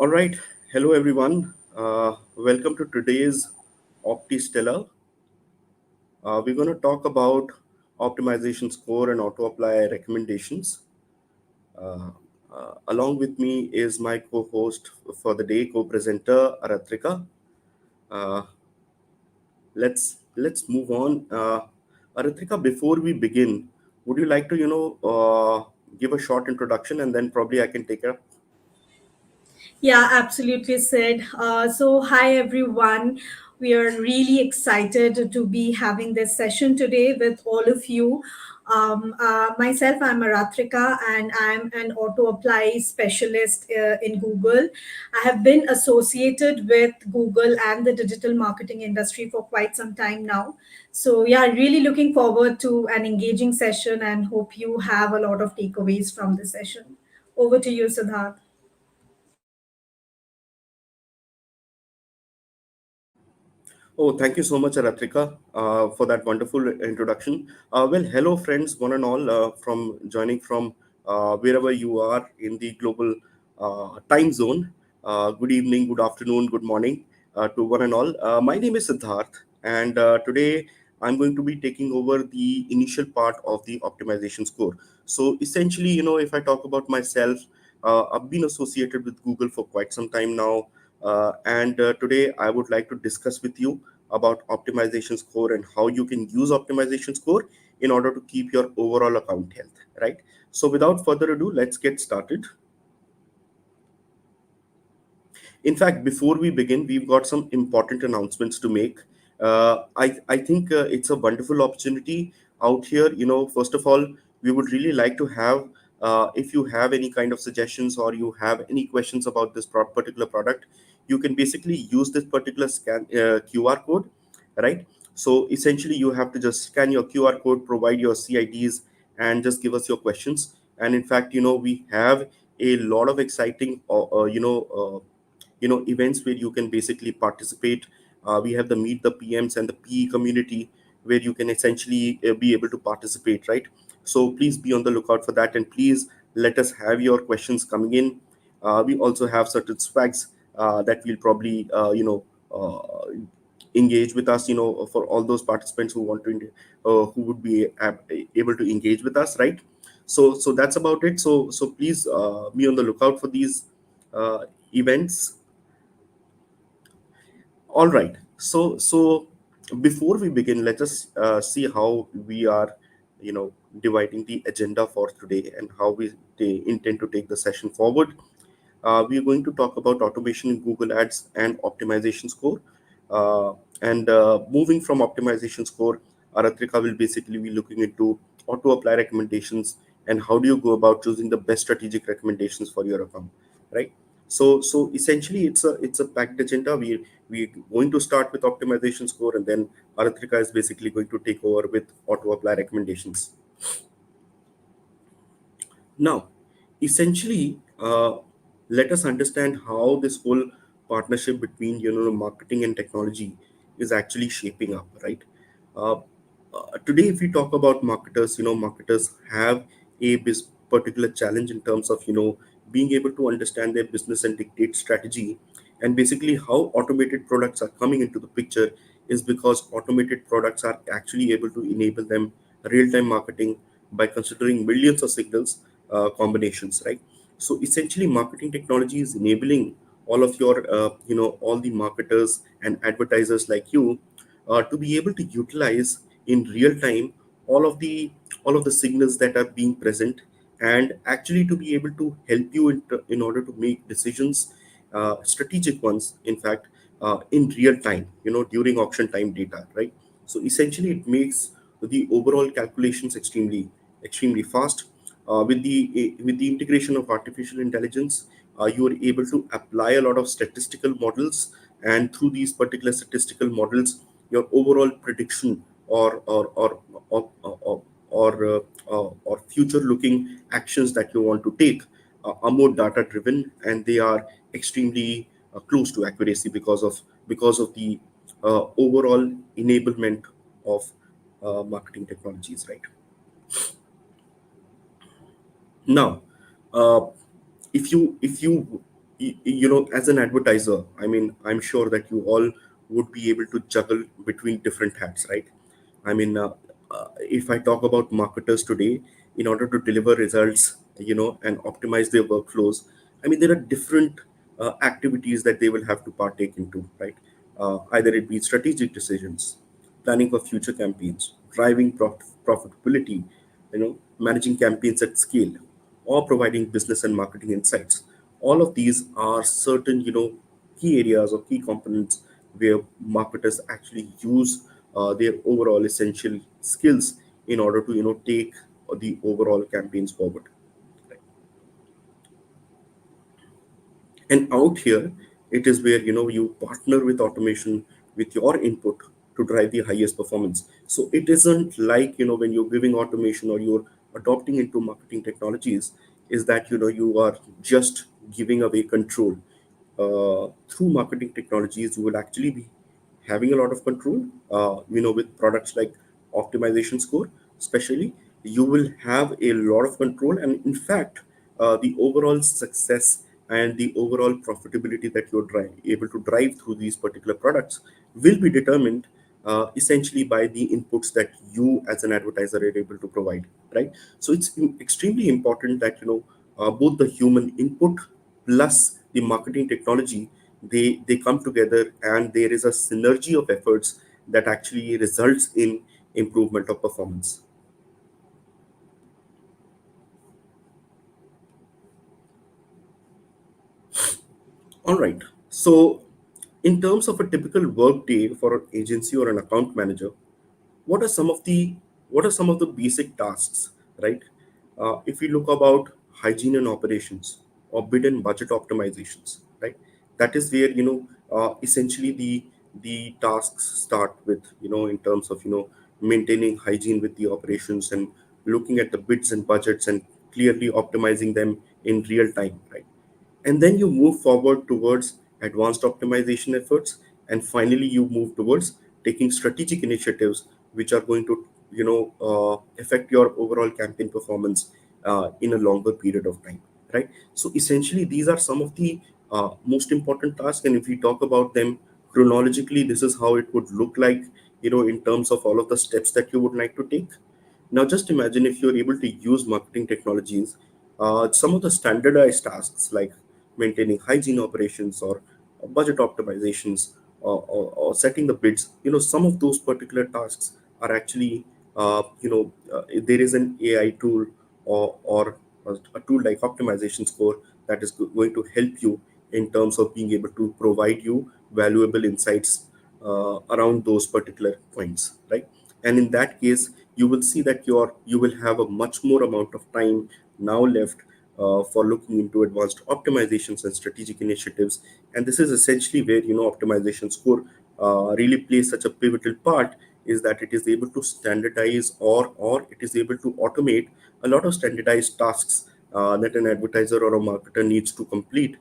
All right. Hello, everyone. Welcome to today's OptiStellar. We're going to talk about optimization score and auto apply recommendations. Uh, Along with me is my co-host for the day, co-presenter Aratrika. Uh, let's move on. Aratrika, before we begin, would you like to give a short introduction and then probably I can take up. Yeah, absolutely, Sid. Hi everyone. We are really excited to be having this session today with all of you. Myself, I'm Aratrika, and I'm an auto apply specialist in Google. I have been associated with Google and the digital marketing industry for quite some time now. So, yeah, really looking forward to an engaging session and hope you have a lot of takeaways from the session. Over to you, Siddharth. Oh, thank you so much, Aratrika, for that wonderful introduction. Hello, friends, one and all, from joining from wherever you are in the global time zone. Good evening, good afternoon, good morning to one and all. My name is Siddharth, and today I'm going to be taking over the initial part of the optimization score. So, essentially, if I talk about myself, I've been associated with Google for quite some time now. And today I would like to discuss with you about optimization score and how you can use optimization score in order to keep your overall account health, right? So without further ado, let's get started. In fact, before we begin, we've got some important announcements to make. I think it's a wonderful opportunity out here. First of all, we would really like to have, if you have any kind of suggestions or you have any questions about this particular product, you can basically use this particular scan QR code, right? So essentially, you have to just scan your QR code, provide your CIDs, and just give us your questions. And in fact, we have a lot of exciting, events where you can basically participate. We have the meet the PMs and the PE community where you can essentially be able to participate, right? So please be on the lookout for that, and please let us have your questions coming in. We also have certain swags that we'll probably engage with us, for all those participants who want to who would be able to engage with us, right? So that's about it. So please be on the lookout for these events. All right. So before we begin, let us see how we are, dividing the agenda for today and how we intend to take the session forward. We are going to talk about automation in Google Ads and optimization score. And moving from optimization score, Aratrika will basically be looking into auto apply recommendations and how do you go about choosing the best strategic recommendations for your account, right? So essentially, it's a packed agenda. We're going to start with optimization score, and then Aratrika is basically going to take over with auto apply recommendations. Now, essentially, let us understand how this whole partnership between marketing and technology is actually shaping up, right? Uh, Today, if we talk about marketers, marketers have particular challenge in terms of being able to understand their business and dictate strategy. And basically, how automated products are coming into the picture is because automated products are actually able to enable them real-time marketing by considering millions of signals combinations, right? So essentially, marketing technology is enabling all of your, all the marketers and advertisers like you to be able to utilize in real time all of the all of the signals that are being present, and actually to be able to help you in order to make decisions, strategic ones, in fact, in real time, during auction time data, right? So essentially, it makes the overall calculations extremely fast. With the integration of artificial intelligence, you are able to apply a lot of statistical models, and through these particular statistical models, your overall prediction or future looking actions that you want to take are more data driven, and they are extremely close to accuracy because of the overall enablement of marketing technologies, right? Now, uh, if you as an advertiser, I mean, I'm sure that you all would be able to juggle between different hats, right? I mean, if I talk about marketers today, in order to deliver results, and optimize their workflows, I mean, there are different activities that they will have to partake into, right? Either it be strategic decisions, planning for future campaigns, driving profitability, managing campaigns at scale, or providing business and marketing insights. All of these are certain, key areas or key components where marketers actually use their overall essential skills in order to, take the overall campaigns forward. And out here, it is where you partner with automation with your input to drive the highest performance. So it isn't like when you're giving automation or you're adopting into marketing technologies, is that you are just giving away control. Through marketing technologies, you will actually be having a lot of control. With products like optimization score, especially, you will have a lot of control, and in fact, the overall success and the overall profitability that you're able to drive through these particular products will be determined essentially by the inputs that you as an advertiser are able to provide, right? So it's extremely important that both the human input plus the marketing technology, they come together, and there is a synergy of efforts that actually results in improvement of performance. All right. So, in terms of a typical work day for an agency or an account manager, what are some of the basic tasks, right? If we look about hygiene and operations or bid and budget optimizations, right? That is where essentially the tasks start with, in terms of maintaining hygiene with the operations and looking at the bids and budgets and clearly optimizing them in real time, right? And then you move forward towards advanced optimization efforts, and finally you move towards taking strategic initiatives which are going to affect your overall campaign performance in a longer period of time, right? So essentially these are some of the most important tasks, and if we talk about them chronologically, this is how it would look like, in terms of all of the steps that you would like to take. Now, just imagine if you're able to use marketing technologies, some of the standardized tasks like maintaining hygiene operations or budget optimizations, or setting the bids. Some of those particular tasks are actually, there is an AI tool, or a tool like optimization score that is going to help you in terms of being able to provide you valuable insights around those particular points, right? And in that case, you will see that you will have a much more amount of time now left for looking into advanced optimizations and strategic initiatives. And this is essentially where optimization score really plays such a pivotal part, is that it is able to standardize, or it is able to automate a lot of standardized tasks that an advertiser or a marketer needs to complete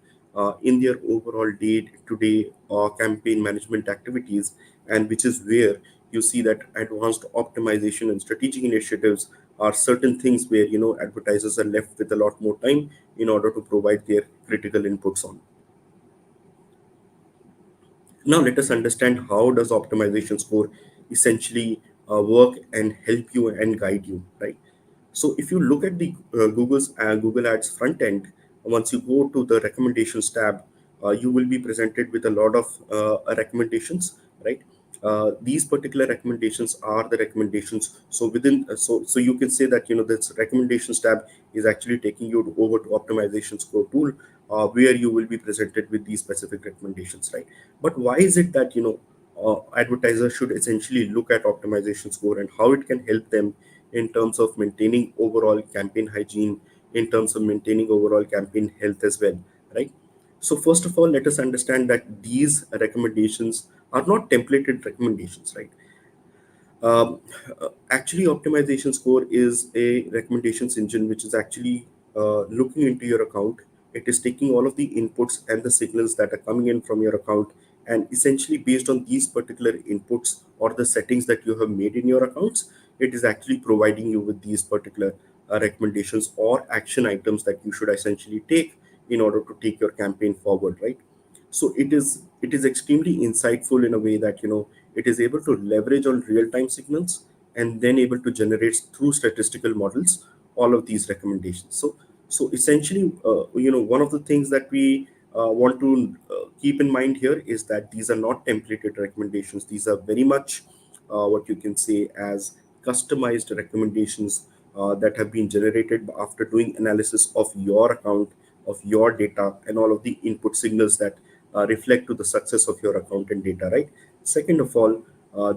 in their overall day-to-day campaign management activities, and which is where you see that advanced optimization and strategic initiatives are certain things where advertisers are left with a lot more time in order to provide their critical inputs on. Now let us understand how does optimization score essentially work and help you and guide you, right? So if you look at the Google Ads front end, once you go to the recommendations tab, you will be presented with a lot of recommendations, right? These particular recommendations are the recommendations. So within, so you can say that this recommendations tab is actually taking you over to optimization score tool, where you will be presented with these specific recommendations, right? But why is it that advertisers should essentially look at optimization score and how it can help them in terms of maintaining overall campaign hygiene, in terms of maintaining overall campaign health as well, right? So first of all, let us understand that these recommendations are not templated recommendations, right? Um, Actually, optimization score is a recommendations engine which is actually looking into your account. It is taking all of the inputs and the signals that are coming in from your account, and essentially based on these particular inputs or the settings that you have made in your accounts, it is actually providing you with these particular recommendations or action items that you should essentially take in order to take your campaign forward, right? So it is extremely insightful in a way that it is able to leverage on real time signals and then able to generate through statistical models all of these recommendations. So essentially, one of the things that we want to keep in mind here is that these are not templated recommendations. These are very much what you can say as customized recommendations that have been generated after doing analysis of your account, of your data, and all of the input signals that reflect to the success of your account and data, right? Second of all,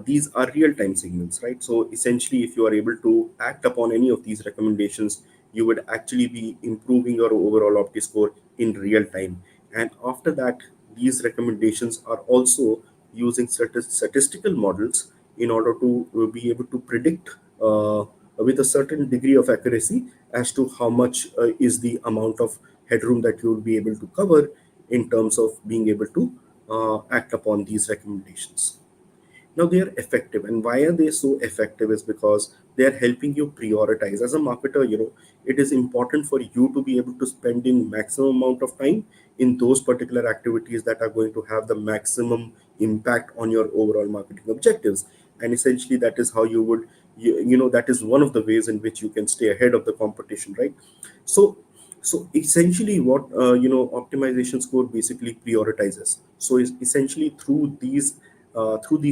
these are real-time signals, right? So essentially, if you are able to act upon any of these recommendations, you would actually be improving your overall Opti score in real time. And after that, these recommendations are also using certain statistical models in order to be able to predict with a certain degree of accuracy as to how much is the amount of headroom that you will be able to cover in terms of being able to act upon these recommendations. Now they are effective, and why are they so effective is because they are helping you prioritize. As a marketer, it is important for you to be able to spend in maximum amount of time in those particular activities that are going to have the maximum impact on your overall marketing objectives. And essentially that is how you would that is one of the ways in which you can stay ahead of the competition, right? So so essentially what optimization score basically prioritizes. So is essentially through these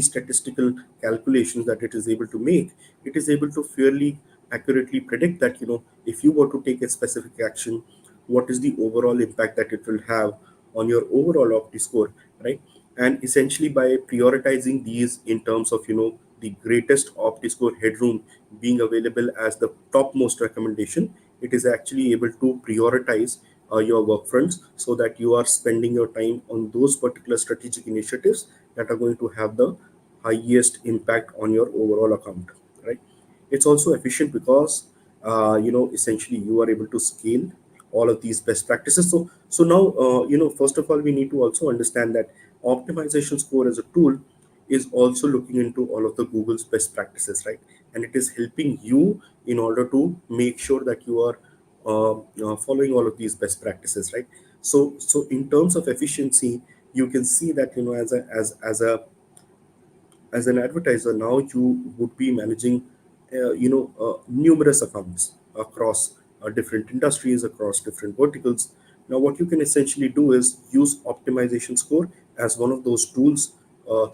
statistical calculations that it is able to make, it is able to fairly accurately predict that if you were to take a specific action, what is the overall impact that it will have on your overall opti score, right? And essentially by prioritizing these in terms of the greatest opti score headroom being available as the topmost recommendation, it is actually able to prioritize your work fronts so that you are spending your time on those particular strategic initiatives that are going to have the highest impact on your overall account, right? It's also efficient because essentially you are able to scale all of these best practices. So now first of all we need to also understand that optimization score as a tool is also looking into all of the Google's best practices, right? And it is helping you in order to make sure that you are following all of these best practices, right? So in terms of efficiency, you can see that as an advertiser now you would be managing numerous accounts across different industries, across different verticals. Now what you can essentially do is use optimization score as one of those tools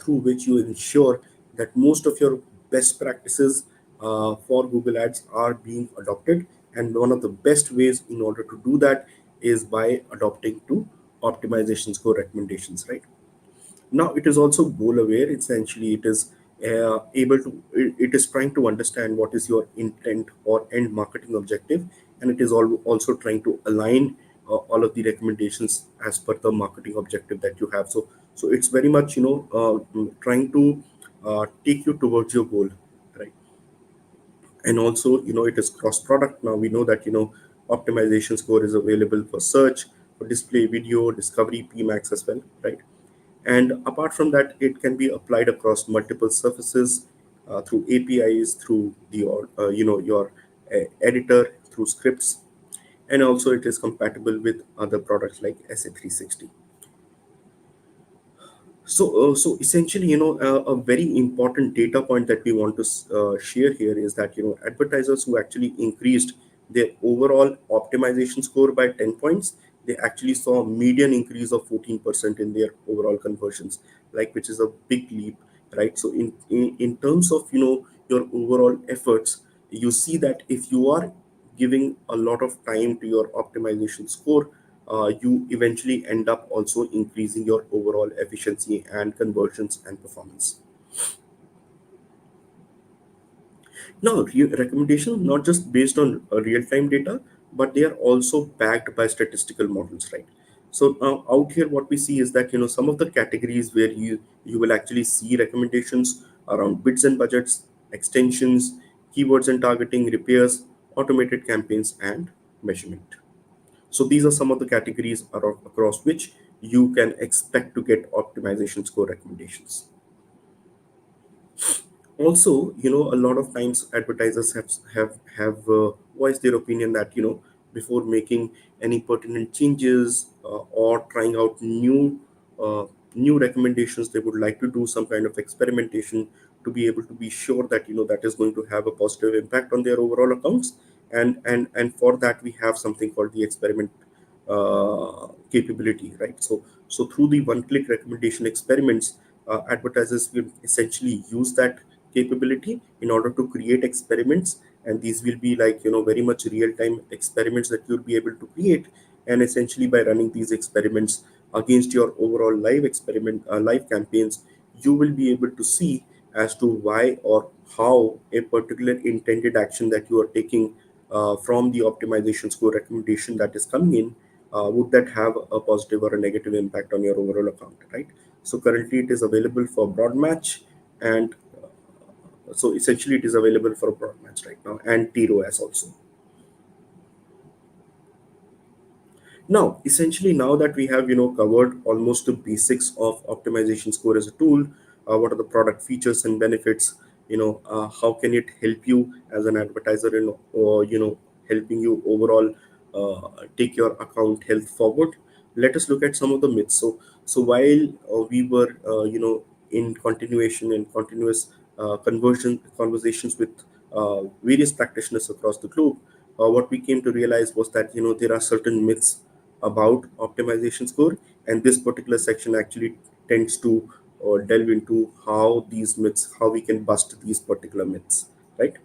through which you ensure that most of your best practices for Google ads are being adopted. And one of the best ways in order to do that is by adopting to optimization score recommendations, right? Now it is also goal aware. Essentially it is able to it is trying to understand what is your intent or end marketing objective, and it is also trying to align all of the recommendations as per the marketing objective that you have. So it's very much trying to take you towards your goal, right? And also it is cross product. Now we know that optimization score is available for search, for display, video, discovery, PMAX as well, right? And apart from that, it can be applied across multiple surfaces through APIs, through your editor, through scripts, and also it is compatible with other products like SA360. So essentially, a very important data point that we want to share here is that advertisers who actually increased their overall optimization score by 10 points, they actually saw a median increase of 14% in their overall conversions, like which is a big leap, right? So in terms of your overall efforts, you see that if you are giving a lot of time to your optimization score, you eventually end up also increasing your overall efficiency and conversions and performance. Now, recommendations not just based on real-time data, but they are also backed by statistical models, right? So out here, what we see is that some of the categories where you will actually see recommendations around bids and budgets, extensions, keywords and targeting, repairs, automated campaigns, and measurement. So these are some of the categories across which you can expect to get optimization score recommendations. Also, a lot of times advertisers have voiced their opinion that before making any pertinent changes, or trying out uh, new recommendations. They would like to do some kind of experimentation to be able to be sure that that is going to have a positive impact on their overall accounts. And for that we have something called the experiment capability, right? So through the one click recommendation experiments, advertisers will essentially use that capability in order to create experiments. And these will be like very much real time experiments that you'll be able to create. And essentially by running these experiments against your overall live campaigns, you will be able to see as to why or how a particular intended action that you are taking from the optimization score recommendation that is coming in, would that have a positive or a negative impact on your overall account, right? So currently it is available for broad match, and so essentially it is available for broad match right now, and TROAS also. Now, essentially, now that we have covered almost the basics of optimization score as a tool, what are the product features and benefits? How can it help you as an advertiser in or helping you overall take your account health forward? Let us look at some of the myths. So while we were in continuation and continuous conversations with various practitioners across the globe, what we came to realize was that there are certain myths about optimization score, and this particular section actually tends to delve into how these myths, how we can bust these particular myths, right?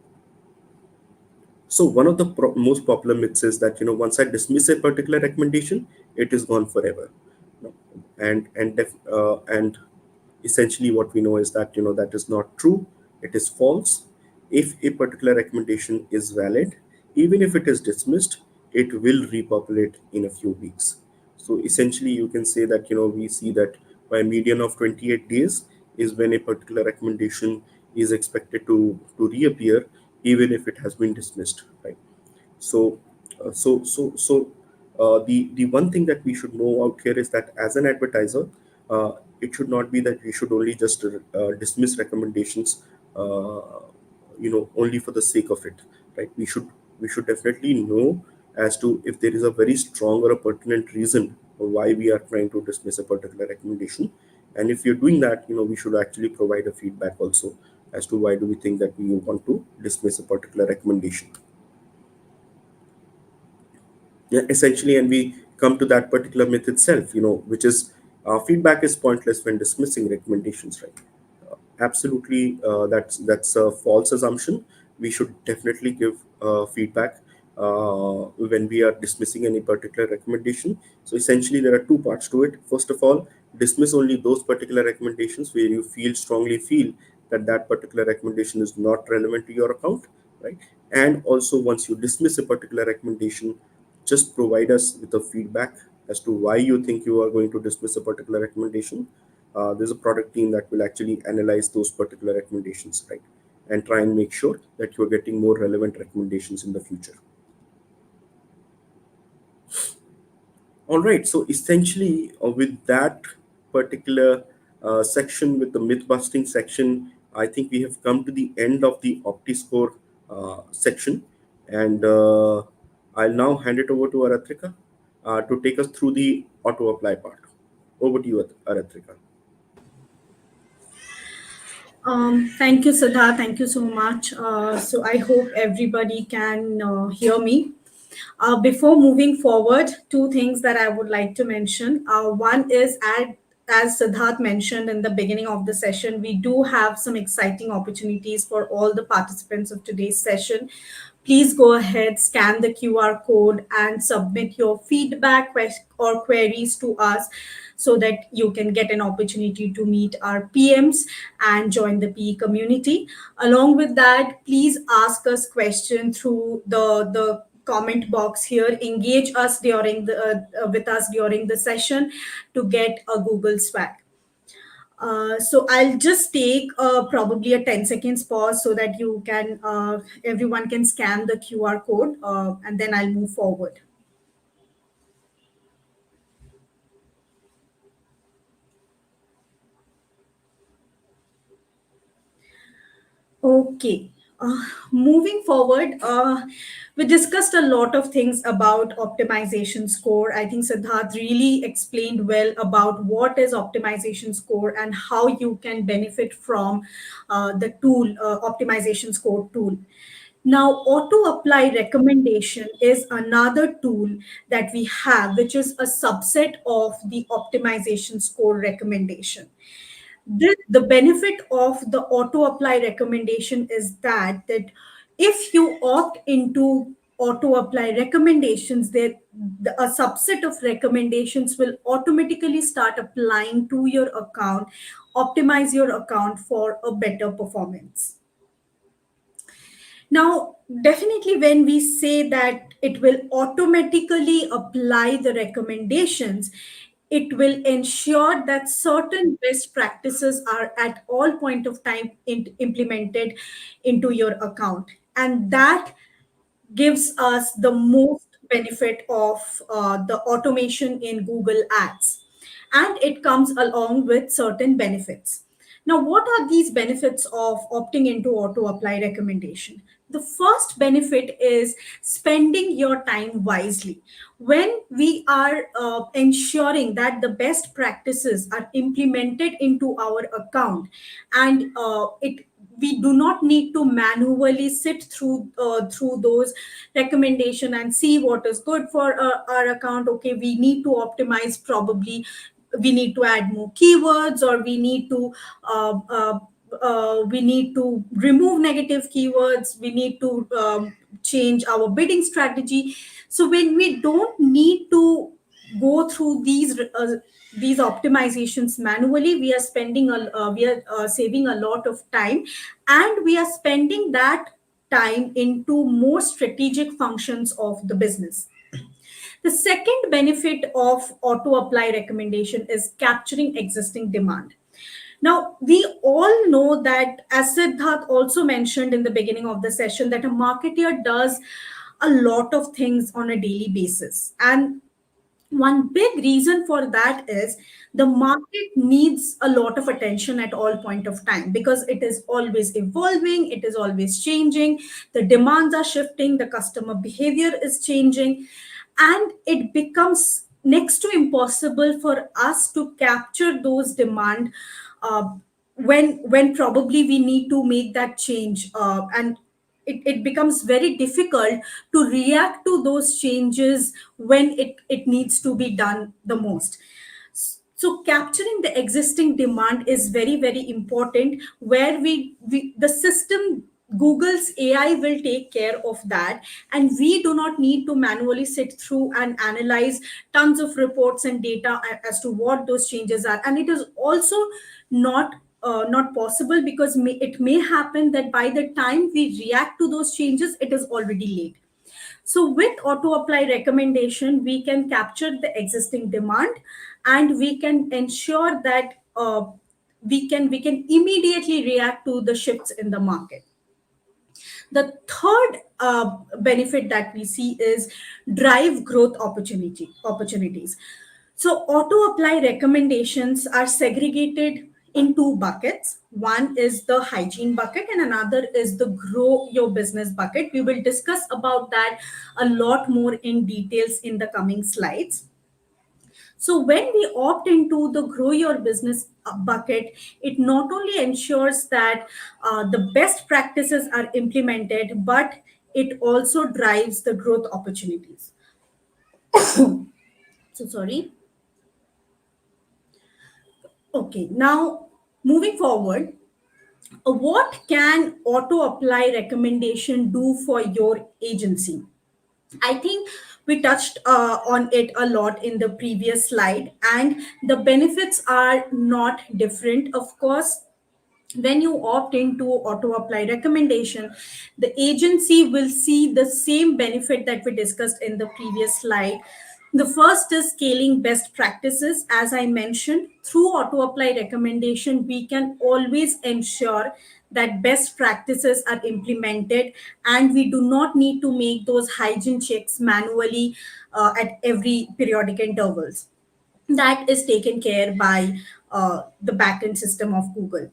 So one of the most popular myths is that once I dismiss a particular recommendation, it is gone forever. No. And essentially what we know is that that is not true. It is false. If a particular recommendation is valid, even if it is dismissed, it will repopulate in a few weeks. So essentially you can say that we see that by a median of 28 days is when a particular recommendation is expected to reappear, even if it has been dismissed, right? So uh, so so so uh, the one thing that we should know out here is that as an advertiser, uh, it should not be that we should only just dismiss recommendations, only for the sake of it, right? We should definitely know as to if there is a very strong or a pertinent reason why we are trying to dismiss a particular recommendation. And if you're doing that, we should actually provide a feedback also as to why do we think that we want to dismiss a particular recommendation. Yeah, essentially, and we come to that particular myth itself, which is feedback is pointless when dismissing recommendations, right? Absolutely, that's a false assumption. We should definitely give feedback when we are dismissing any particular recommendation. So essentially there are two parts to it. First of all, dismiss only those particular recommendations where you strongly feel that that particular recommendation is not relevant to your account, right? And also, once you dismiss a particular recommendation, just provide us with a feedback as to why you think you are going to dismiss a particular recommendation. There's a product team that will actually analyze those particular recommendations, right? And try and make sure that you're getting more relevant recommendations in the future. All right. So essentially, with that particular section, with the myth busting section, I think we have come to the end of the OptiScore section. And I'll now hand it over to Aratrika to take us through the auto apply part. Over to you, Aratrika. Thank you, Siddha. Thank you so much. So I hope everybody can hear me. Before moving forward, two things that I would like to mention. One is, as Siddharth mentioned in the beginning of the session, we do have some exciting opportunities for all the participants of today's session. Please go ahead, scan the QR code, and submit your feedback or queries to us so that you can get an opportunity to meet our PMs and join the PE community. Along with that, please ask us questions through the comment box here. Engage us during the with us during the session to get a Google swag. So I'll just take probably a 10 seconds pause so that you can everyone can scan the QR code, and then I'll move forward. Okay. Moving forward, we discussed a lot of things about optimization score. I think Siddharth really explained well about what is optimization score and how you can benefit from the tool, optimization score tool. Now, auto apply recommendation is another tool that we have, which is a subset of the optimization score recommendation. The benefit of the auto apply recommendation is that if you opt into auto apply recommendations, a subset of recommendations will automatically start applying to your account, optimize your account for a better performance. Now, definitely, when we say that it will automatically apply the recommendations, it will ensure that certain best practices are at all point of time implemented into your account, and that gives us the most benefit of the automation in Google Ads. And it comes along with certain benefits. Now, what are these benefits of opting into auto apply recommendation? The first benefit is spending your time wisely. When we are ensuring that the best practices are implemented into our account, and it we do not need to manually sit through those recommendation and see what is good for our account. Okay, we need to optimize, probably we need to add more keywords, or we need to remove negative keywords, we need to change our bidding strategy. So when we don't need to go through these optimizations manually, we are saving a lot of time, and we are spending that time into more strategic functions of the business. The second benefit of auto apply recommendation is capturing existing demand. Now, we all know that, as Siddharth also mentioned in the beginning of the session, that a marketer does a lot of things on a daily basis. And one big reason for that is the market needs a lot of attention at all point of time, because it is always evolving, it is always changing, the demands are shifting, the customer behavior is changing, and it becomes next to impossible for us to capture those demand uh, when probably we need to make that change, and it becomes very difficult to react to those changes when it needs to be done the most. So capturing the existing demand is very, very important, where we the system, Google's AI will take care of that, and we do not need to manually sit through and analyze tons of reports and data as to what those changes are. And it is also not possible, because it may happen that by the time we react to those changes, it is already late. So with auto apply recommendation, we can capture the existing demand, and we can ensure that we can immediately react to the shifts in the market. The third benefit that we see is drive growth opportunities. So auto apply recommendations are segregated in two buckets. One is the hygiene bucket, and another is the grow your business bucket. We will discuss about that a lot more in details in the coming slides. So when we opt into the grow your business bucket, it not only ensures that the best practices are implemented, but it also drives the growth opportunities. So sorry. Okay, now moving forward, what can auto apply recommendation do for your agency? I think we touched on it a lot in the previous slide, and the benefits are not different. Of course, when you opt into auto apply recommendation, the agency will see the same benefit that we discussed in the previous slide. The first is scaling best practices. As I mentioned, through auto apply recommendation, we can always ensure that best practices are implemented, and we do not need to make those hygiene checks manually at every periodic intervals. That is taken care by the backend system of Google.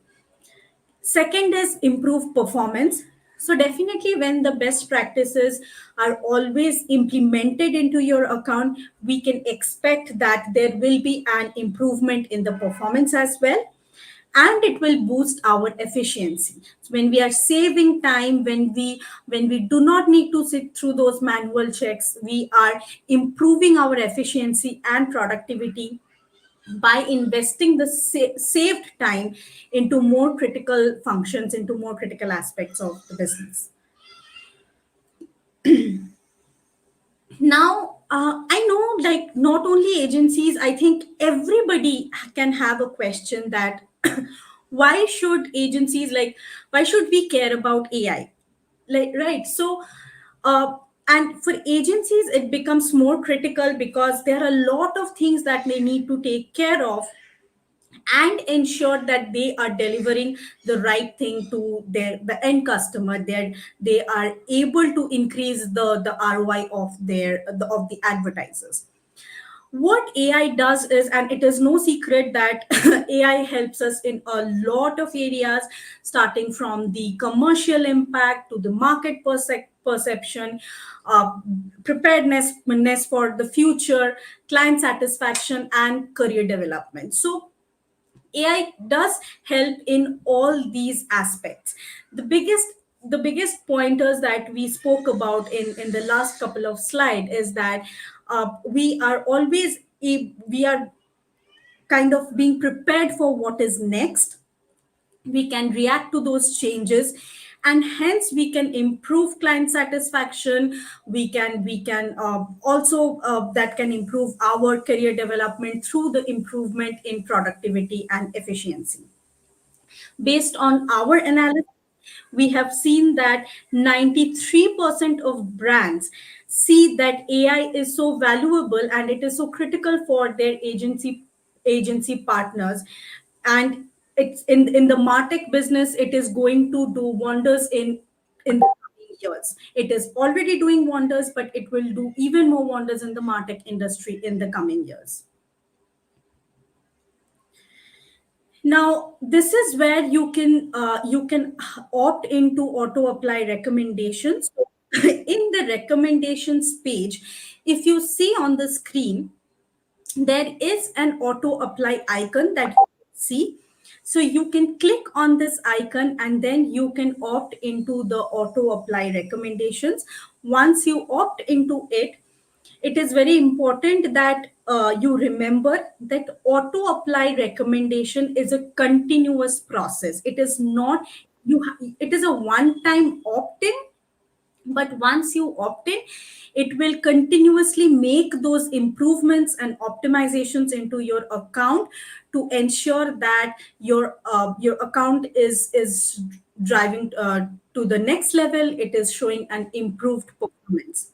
Second is improve performance. So definitely when the best practices are always implemented into your account, we can expect that there will be an improvement in the performance as well, and it will boost our efficiency. So when we are saving time, when we do not need to sit through those manual checks, we are improving our efficiency and productivity by investing the saved time into more critical functions, into more critical aspects of the business. Now, I know, like, not only agencies, I think everybody can have a question that why should agencies, like, why should we care about AI? Like, right. So, uh, and for agencies, it becomes more critical because there are a lot of things that they need to take care of and ensure that they are delivering the right thing to the end customer. They are able to increase the ROI of of the advertisers. What AI does is, and it is no secret that AI helps us in a lot of areas, starting from the commercial impact to the market perception, uh, preparedness for the future, client satisfaction, and career development. So AI does help in all these aspects. The biggest the biggest pointers that we spoke about in the last couple of slides is that we are kind of being prepared for what is next. We can react to those changes, and hence we can improve client satisfaction. We can also that can improve our career development through the improvement in productivity and efficiency. Based on our analysis, we have seen that 93% of brands see that AI is so valuable and it is so critical for their agency partners. And it's in the Martech business, it is going to do wonders in the coming years. It is already doing wonders, but it will do even more wonders in the Martech industry in the coming years. Now, this is where you can opt into auto apply recommendations. So, in the recommendations page, if you see on the screen, there is an auto apply icon that you can see. So you can click on this icon and then you can opt into the auto apply recommendations. Once you opt into it, it is very important that you remember that auto apply recommendation is a continuous process. It is not it is a one time opt in, but once you opt in, it will continuously make those improvements and optimizations into your account to ensure that your account is driving to the next level. It is showing an improved performance.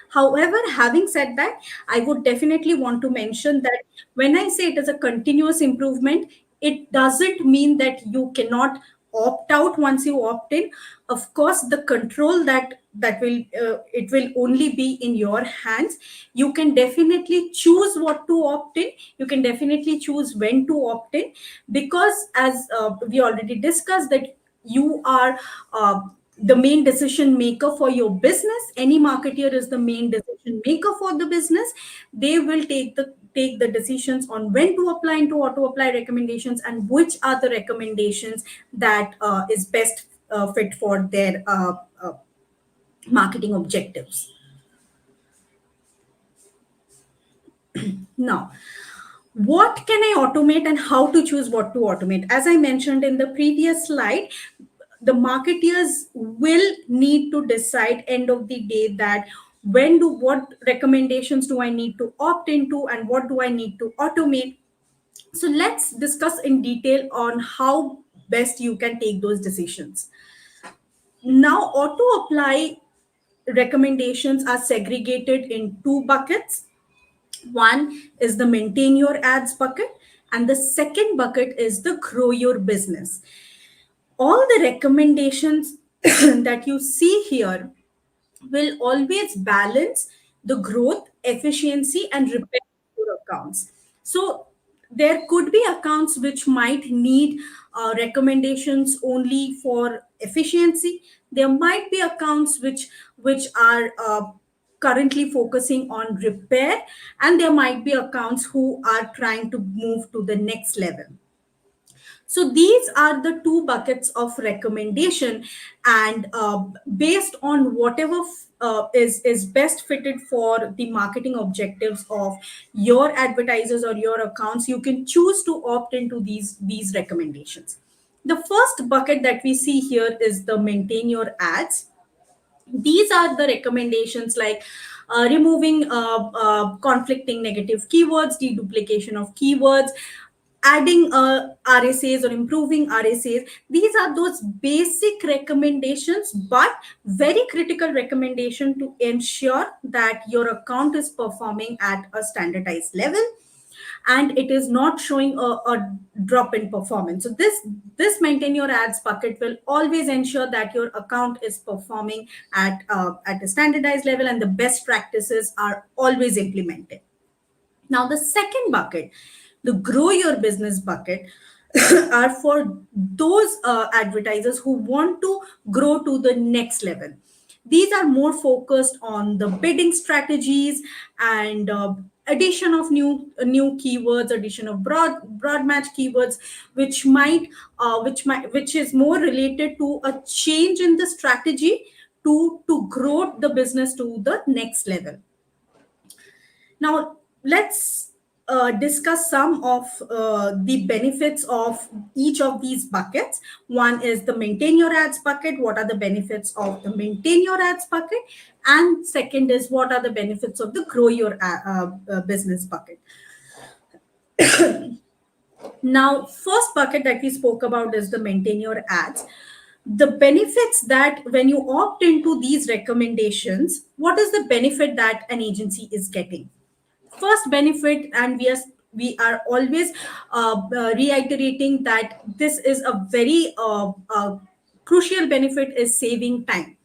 However, having said that, I would definitely want to mention that when I say it is a continuous improvement, it doesn't mean that you cannot opt out once you opt in. Of course, the control that will it will only be in your hands. You can definitely choose what to opt in. You can definitely choose when to opt in, because as we already discussed that you are the main decision maker for your business. Any marketeer is the main decision maker for the business. They will take the decisions on when to apply into auto apply recommendations and which are the recommendations that is best fit for their marketing objectives. Now, what can I automate and how to choose what to automate? As I mentioned in the previous slide, the marketeers will need to decide end of the day that what recommendations do I need to opt into and what do I need to automate. So let's discuss in detail on how best you can take those decisions. Now, auto apply recommendations are segregated in two buckets. One is the maintain your ads bucket, and the second bucket is the grow your business. All the recommendations that you see here will always balance the growth, efficiency, and repair of your accounts. So, There could be accounts which might need recommendations only for efficiency. There might be accounts which are currently focusing on repair, and there might be accounts who are trying to move to the next level. So these are the two buckets of recommendation, and based on whatever is best fitted for the marketing objectives of your advertisers or your accounts, you can choose to opt into these recommendations. The first bucket that we see here is the maintain your ads. These are the recommendations like removing conflicting negative keywords, deduplication of keywords, adding RSAs or improving RSAs. These are those basic recommendations, but very critical recommendation to ensure that your account is performing at a standardized level and it is not showing a drop in performance. So this maintain your ads bucket will always ensure that your account is performing at a standardized level and the best practices are always implemented. Now, the second bucket, the grow your business bucket, are for those advertisers who want to grow to the next level. These are more focused on the bidding strategies and addition of new keywords, addition of broad match keywords, which is more related to a change in the strategy to grow the business to the next level. Now, let's discuss some of the benefits of each of these buckets. One is the maintain your ads bucket. What are the benefits of the maintain your ads bucket? And second is what are the benefits of the grow your business bucket. Now, first bucket that we spoke about is the maintain your ads. The benefits that when you opt into these recommendations, what is the benefit that an agency is getting? First benefit, and we are always reiterating that this is a very crucial benefit, is saving time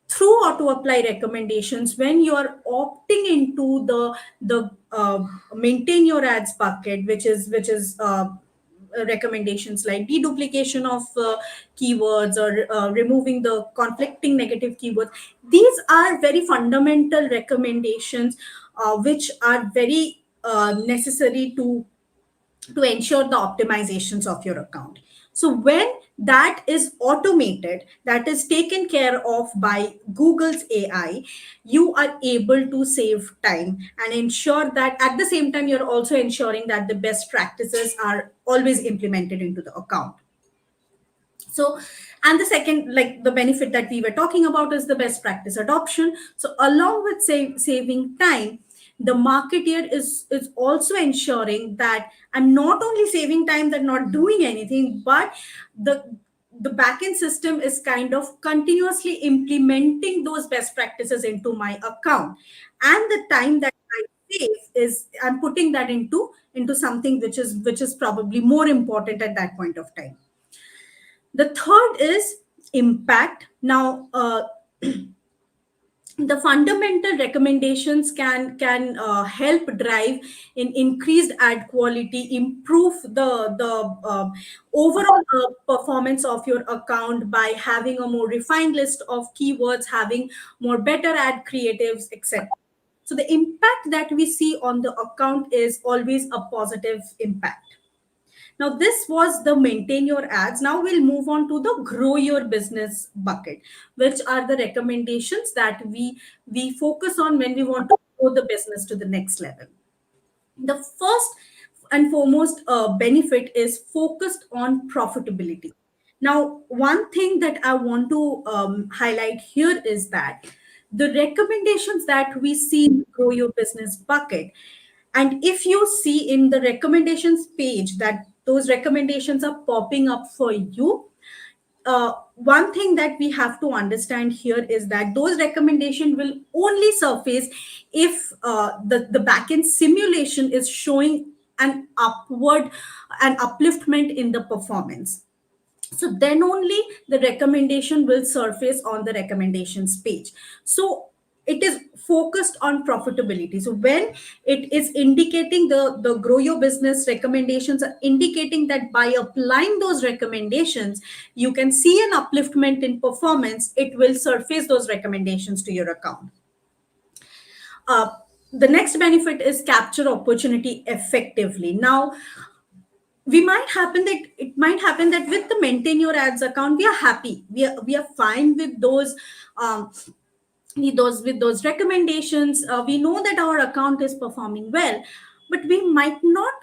through auto apply recommendations. When you are opting into the maintain your ads bucket, which is recommendations like deduplication of keywords or removing the conflicting negative keywords, these are very fundamental recommendations which are very necessary to ensure the optimizations of your account. So when that is automated, that is taken care of by Google's AI, you are able to save time and ensure that at the same time you're also ensuring that the best practices are always implemented into the account. So, and the second, like the benefit that we were talking about, is the best practice adoption. So along with saving time, the marketeer is also ensuring that I'm not only saving time, that not doing anything, but the the backend system is kind of continuously implementing those best practices into my account, and the time that I save is I'm putting that into something which is probably more important at that point of time. The third is impact. Now, the fundamental recommendations can help drive in increased ad quality, improve the overall performance of your account by having a more refined list of keywords, having more better ad creatives, etc. So the impact that we see on the account is always a positive impact. Now, this was the maintain your ads. Now we'll move on to the grow your business bucket, which are the recommendations that we focus on when we want to grow the business to the next level. The first and foremost benefit is focused on profitability. Now, one thing that I want to highlight here is that the recommendations that we see in the grow your business bucket, and if you see in the recommendations page that those recommendations are popping up for you, one thing that we have to understand here is that those recommendations will only surface if the backend simulation is showing an upliftment in the performance. So then only the recommendation will surface on the recommendations page. So it is focused on profitability. So when it is indicating the grow your business recommendations are indicating that by applying those recommendations you can see an upliftment in performance, it will surface those recommendations to your account. uh, the next benefit is capture opportunity effectively. Now, we might happen that it might happen that with the maintain your ads account we are happy, we are fine with those um, with those recommendations. We know that our account is performing well, but we might not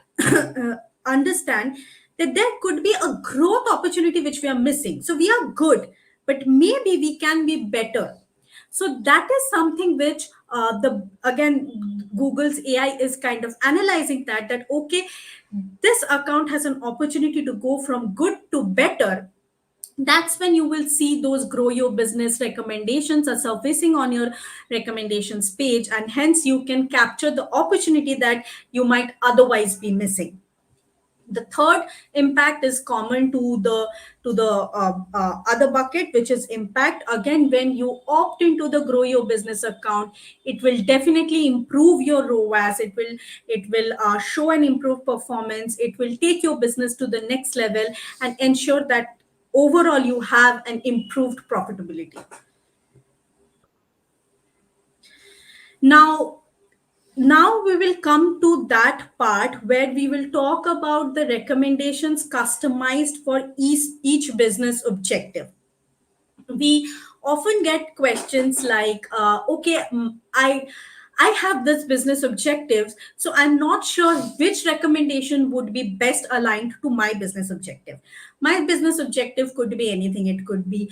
understand that there could be a growth opportunity which we are missing. So we are good, but maybe we can be better. So that is something which the again Google's AI is kind of analyzing that okay, this account has an opportunity to go from good to better. That's when you will see those grow your business recommendations are surfacing on your recommendations page, and hence you can capture the opportunity that you might otherwise be missing. The third impact is common to the other bucket, which is impact. Again, when you opt into the grow your business account, it will definitely improve your ROAS. It will show an improved performance. It will take your business to the next level and ensure that overall you have an improved profitability. Now now we will come to that part where we will talk about the recommendations customized for each business objective. We often get questions like okay, I have this business objectives, so I'm not sure which recommendation would be best aligned to my business objective. My business objective could be anything. It could be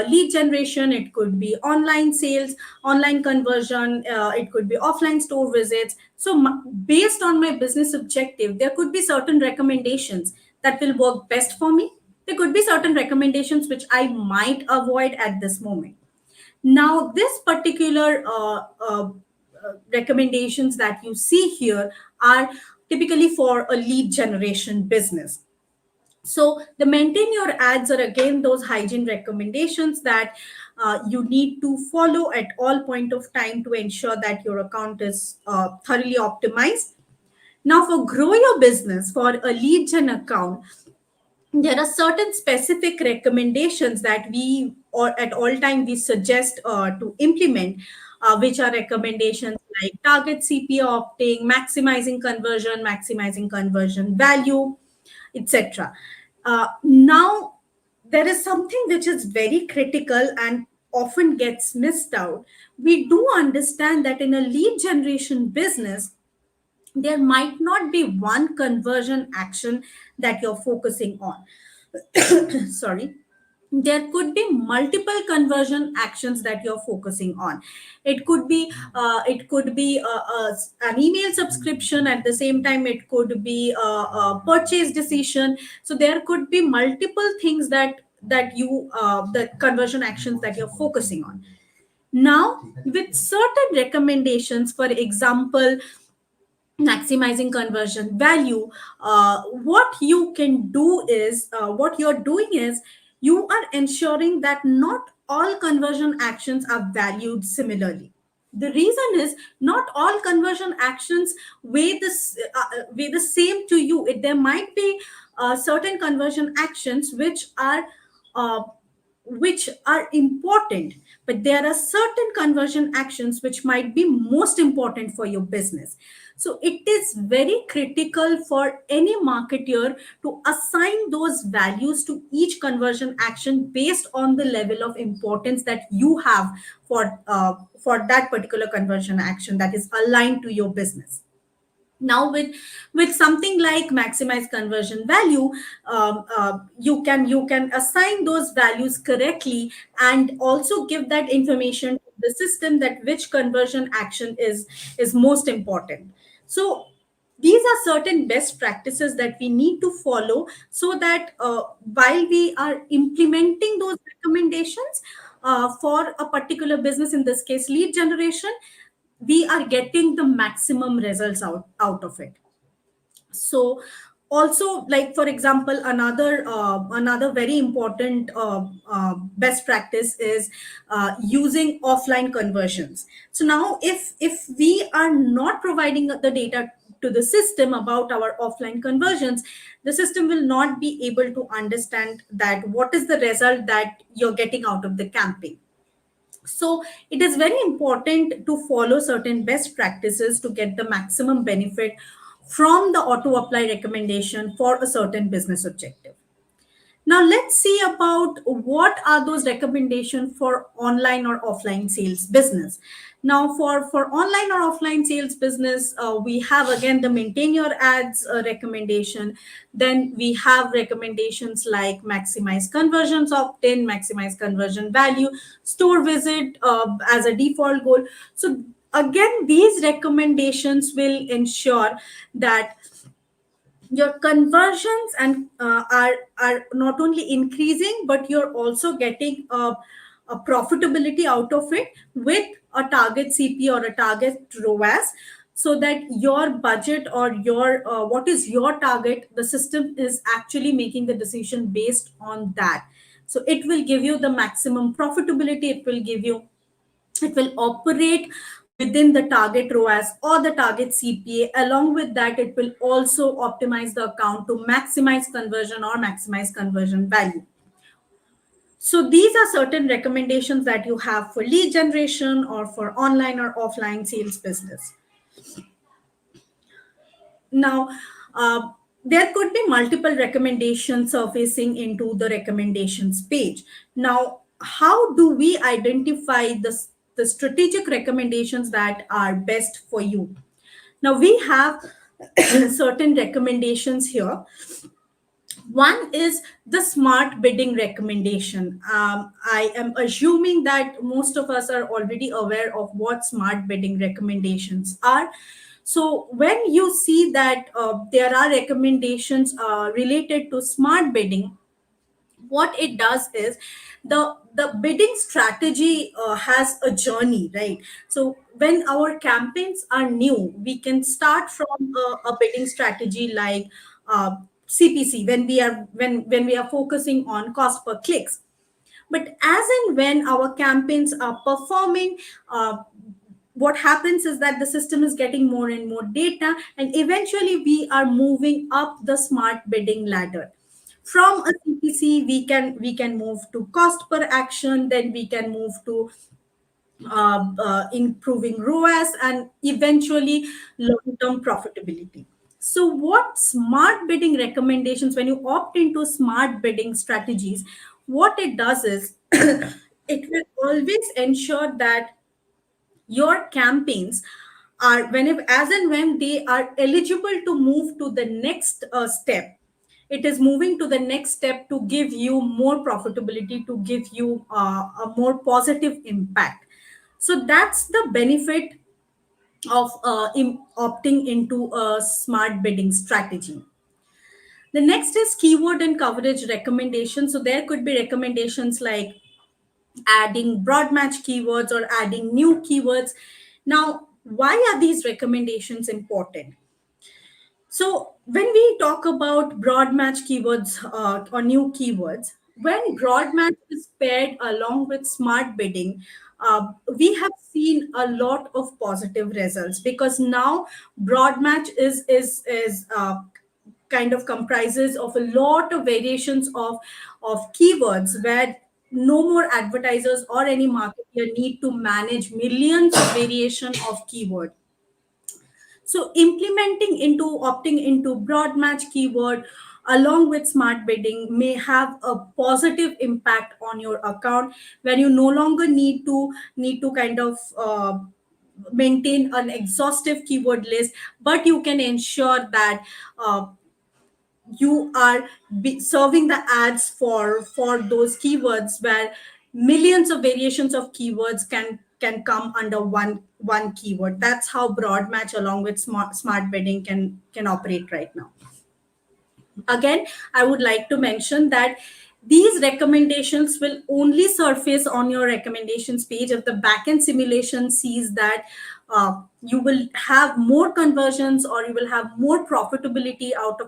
lead generation, it could be online sales, online conversion, it could be offline store visits. So based on my business objective there could be certain recommendations that will work best for me. There could be certain recommendations which I might avoid at this moment. Now, this particular recommendations that you see here are typically for a lead generation business. So, the maintain your ads are again those hygiene recommendations that you need to follow at all point of time to ensure that your account is thoroughly optimized. Now, for grow your business for a lead gen account, there are certain specific recommendations that we or at all time we suggest to implement, which are recommendations like target cpa opting, maximizing conversion value, etc. Now there is something which is very critical and often gets missed out. We do understand that in a lead generation business there might not be one conversion action that you're focusing on. Sorry. There could be multiple conversion actions that you're focusing on. It could be an email subscription. At the same time it could be a purchase decision. So there could be multiple things that you the conversion actions that you're focusing on. Now, with certain recommendations, for example, maximizing conversion value, what you can do is what you're doing is you are ensuring that not all conversion actions are valued similarly. The reason is not all conversion actions weigh the same to you. There might be certain conversion actions uh, which are important, but there are certain conversion actions which might be most important for your business. So it is very critical for any marketer to assign those values to each conversion action based on the level of importance that you have for that particular conversion action that is aligned to your business. Now with something like maximize conversion value, you can assign those values correctly and also give that information to the system that which conversion action is most important. So these are certain best practices that we need to follow so that while we are implementing those recommendations for a particular business, in this case lead generation, we are getting the maximum results out of it. So Also, like for example, another very important best practice is using offline conversions. So now if we are not providing the data to the system about our offline conversions, the system will not be able to understand that what is the result that you're getting out of the campaign. So it is very important to follow certain best practices to get the maximum benefit from the auto apply recommendation for a certain business objective. Now let's see about what are those recommendations for online or offline sales business. Now for online or offline sales business, we have again the maintain your ads recommendation. Then we have recommendations like maximize conversions opt-in, maximize conversion value, store visit as a default goal. So again, these recommendations will ensure that your conversions and are not only increasing, but you're also getting a profitability out of it with a target CP or a target ROAS, so that your budget or your what is your target, the system is actually making the decision based on that. So it will give you the maximum profitability, it will operate within the target ROAS or the target CPA. Along with that, it will also optimize the account to maximize conversion or maximize conversion value. So these are certain recommendations that you have for lead generation or for online or offline sales business. Now, there could be multiple recommendations surfacing into the recommendations page. Now, how do we identify the strategic recommendations that are best for you? Now, we have certain recommendations here. One is the smart bidding recommendation. I am assuming that most of us are already aware of what smart bidding recommendations are. So when you see that there are recommendations related to smart bidding, what it does is the bidding strategy has a journey, right? So when our campaigns are new, we can start from a bidding strategy like CPC, when we are focusing on cost per clicks. But as and when our campaigns are performing, what happens is that the system is getting more and more data, and eventually we are moving up the smart bidding ladder. From a CPC, we can move to cost per action, then we can move to improving ROAS, and eventually long-term profitability. So, what smart bidding recommendations, when you opt into smart bidding strategies, what it does is it will always ensure that your campaigns are, whenever as and when they are eligible to move to the next step, it is moving to the next step to give you more profitability, to give you a more positive impact. So that's the benefit of opting into a smart bidding strategy. The next is keyword and coverage recommendations. So there could be recommendations like adding broad match keywords or adding new keywords. Now, why are these recommendations important? So, when we talk about broad match keywords or new keywords, when broad match is paired along with smart bidding, we have seen a lot of positive results, because now broad match is kind of comprises of a lot of variations of keywords, where no more advertisers or any marketer need to manage millions of variation of keyword. So implementing into opting into broad match keyword along with smart bidding may have a positive impact on your account, where you no longer need to kind of maintain an exhaustive keyword list, but you can ensure that you are serving the ads for those keywords, where millions of variations of keywords can come under one keyword. That's how broad match along with smart bidding can operate right now. Again, I would like to mention that These recommendations will only surface on your recommendations page if the backend simulation sees that you will have more conversions, or you will have more profitability out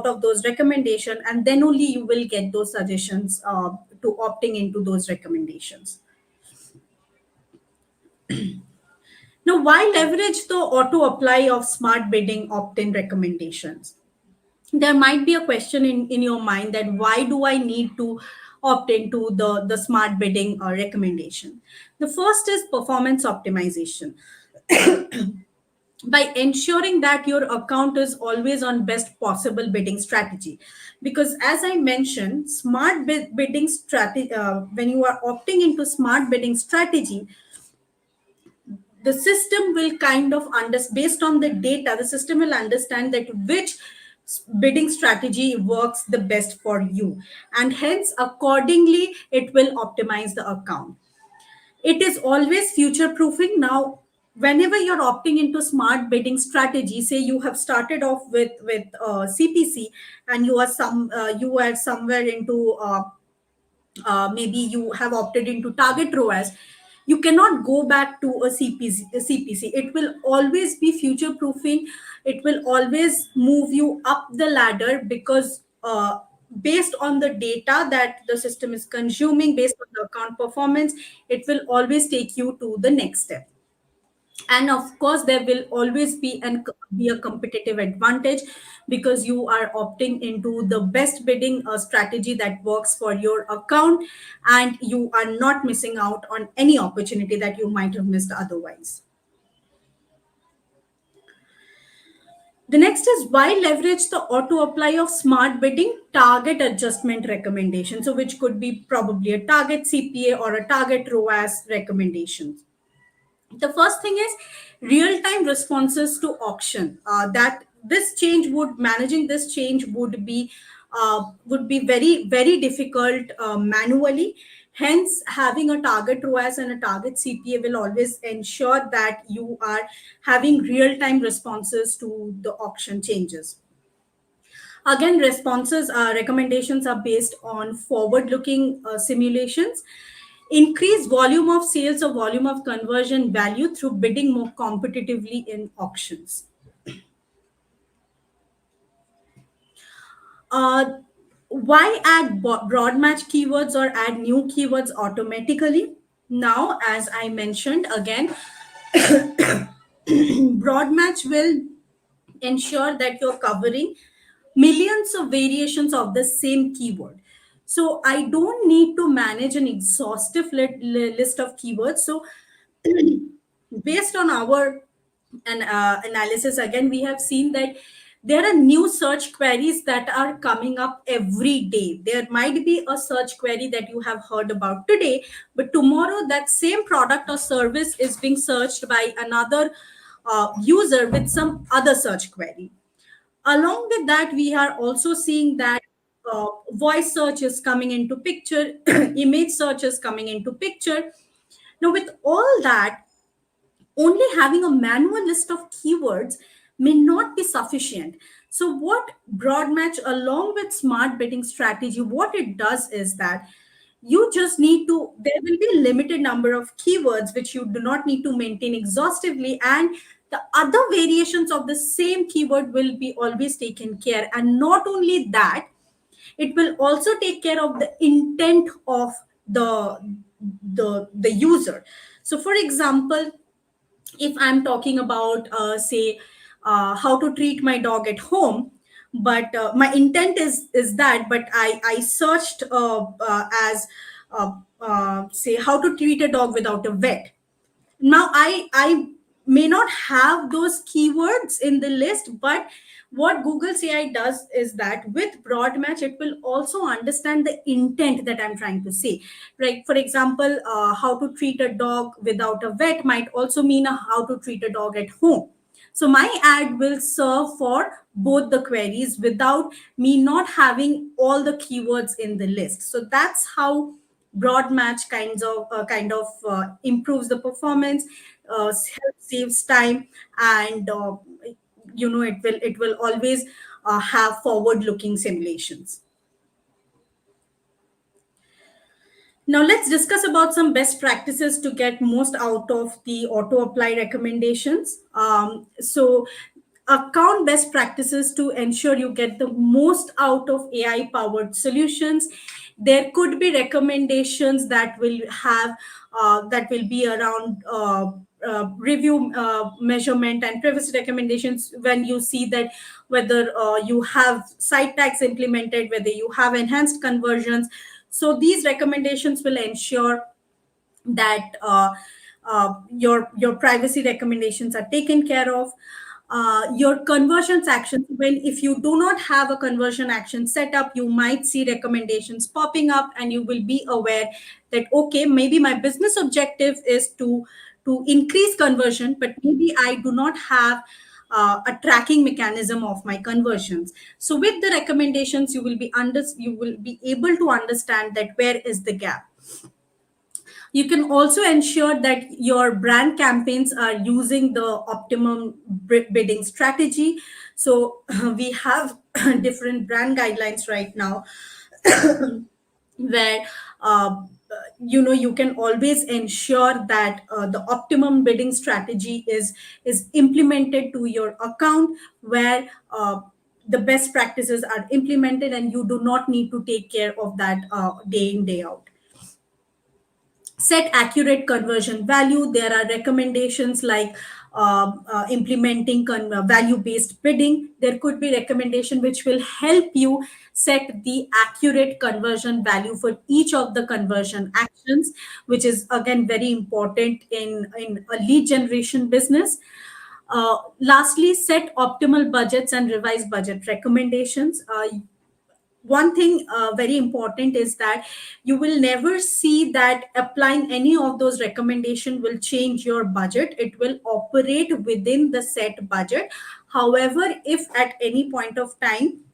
of those recommendation, and then only you will get those suggestions to opting into those recommendations. Now, why leverage the auto apply of smart bidding opt-in recommendations? There might be a question in your mind that why do I need to opt into the smart bidding recommendation? The first is performance optimization. By ensuring that your account is always on best possible bidding strategy, because as I mentioned, bidding strategy, when you are opting into smart bidding strategy, the system will kind of based on the data, the system will understand that which bidding strategy works the best for you, and hence accordingly it will optimize the account. It is always future proofing. Now, whenever you're opting into smart bidding strategy, say you have started off with CPC, and you are somewhere into maybe you have opted into target ROAS, you cannot go back to a CPC. It will always be future proofing. It will always move you up the ladder, because based on the data that the system is consuming, based on the account performance, it will always take you to the next step. And of course there will always be a competitive advantage, because you are opting into the best bidding strategy that works for your account, and you are not missing out on any opportunity that you might have missed otherwise. The next is why leverage the auto apply of smart bidding target adjustment recommendation, so which could be probably a target CPA or a target ROAS recommendation. The first thing is real time responses to auction. That this change would managing this change would be very difficult manually. Hence, having a target ROAS and a target CPA will always ensure that you are having real time responses to the auction changes. Again, responses recommendations are based on forward looking simulations. Increase volume of sales or volume of conversion value through bidding more competitively in auctions. Uh, why add broad match keywords or add new keywords automatically? Now, as I mentioned again, broad match will ensure that you're covering millions of variations of the same keyword. So I don't need to manage an exhaustive list of keywords. So based on our analysis, again, we have seen that there are new search queries that are coming up every day. There might be a search query that you have heard about today, but tomorrow that same product or service is being searched by another user with some other search query. Along with that, we are also seeing that voice search is coming into picture, image search is coming into picture. Now, with all that, only having a manual list of keywords may not be sufficient. So what broad match along with smart bidding strategy, what it does is that you just need to, there will be a limited number of keywords which you do not need to maintain exhaustively, and the other variations of the same keyword will be always taken care. And not only that, it will also take care of the intent of the user. So for example, if I'm talking about say how to treat my dog at home, but my intent is that, but I searched as say how to treat a dog without a vet. Now I may not have those keywords in the list, but what Google's AI does is that with broad match it will also understand the intent that I'm trying to say. Like for example, how to treat a dog without a vet might also mean how to treat a dog at home. So my ad will serve for both the queries without me not having all the keywords in the list. So that's how broad match kind of improves the performance, saves time, and it will always have forward looking simulations. Now let's discuss about some best practices to get most out of the auto apply recommendations. Account best practices to ensure you get the most out of AI powered solutions. There could be recommendations that will have that will be around review measurement and privacy recommendations. When you see that whether you have site tags implemented, whether you have enhanced conversions, so these recommendations will ensure that your privacy recommendations are taken care of. Your conversions actions, when if you do not have a conversion action set up, you might see recommendations popping up, and you will be aware that okay, maybe my business objective is to increase conversion, but maybe I do not have a tracking mechanism of my conversions. So with the recommendations, you will be able to understand that where is the gap. You can also ensure that your brand campaigns are using the optimum bidding strategy. So we have different brand guidelines right now where you can always ensure that the optimum bidding strategy is implemented to your account, where the best practices are implemented, and you do not need to take care of that day in day out. Set accurate conversion value. There are recommendations like implementing value based bidding. There could be recommendation which will help you set the accurate conversion value for each of the conversion actions, which is again very important in a lead generation business. Lastly, set optimal budgets and revise budget recommendations. One thing very important is that you will never see that applying any of those recommendation will change your budget. It will operate within the set budget. However, if at any point of time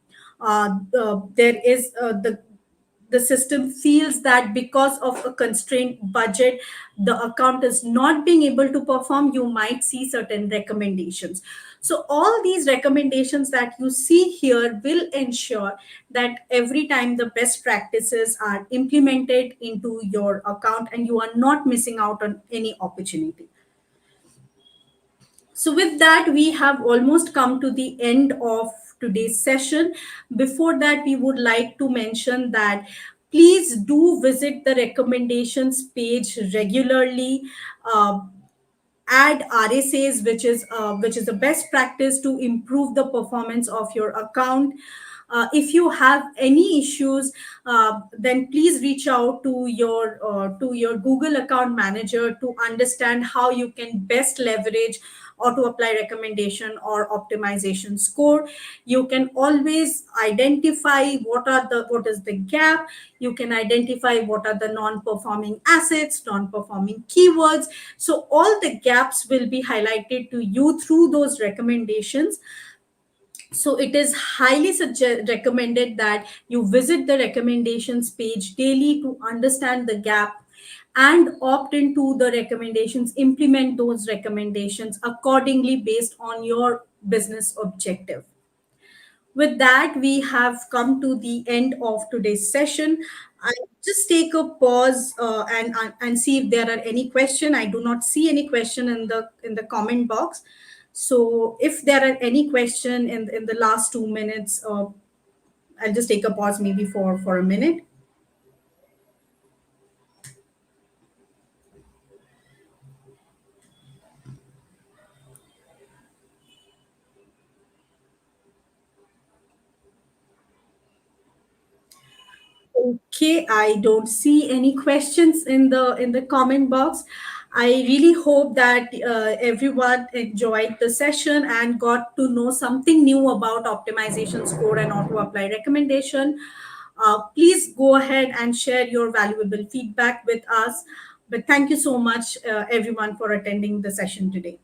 there is the system feels that because of a constrained budget the account is not being able to perform, you might see certain recommendations. So all these recommendations that you see here will ensure that every time the best practices are implemented into your account and you are not missing out on any opportunity. So, with that, we have almost come to the end of today's session. Before that, we would like to mention that please do visit the recommendations page regularly. Uh, Add RSAs, which is the best practice to improve the performance of your account. If you have any issues, then please reach out to your Google account manager to understand how you can best leverage auto apply recommendation or optimization score. You can always identify what is the gap. You can identify what are the non-performing assets, non-performing keywords. So all the gaps will be highlighted to you through those recommendations. So it is highly recommended that you visit the recommendations page daily to understand the gap and opt into the recommendations, implement those recommendations accordingly based on your business objective. With that, we have come to the end of today's session. I just take a pause and see if there are any question. I do not see any question in the comment box. So if there are any question in the last 2 minutes, I'll just take a pause maybe for a minute. Okay, I don't see any questions in the comment box. I really hope that everyone enjoyed the session and got to know something new about optimization score and auto apply recommendation. Please go ahead and share your valuable feedback with us. But thank you so much, everyone, for attending the session today.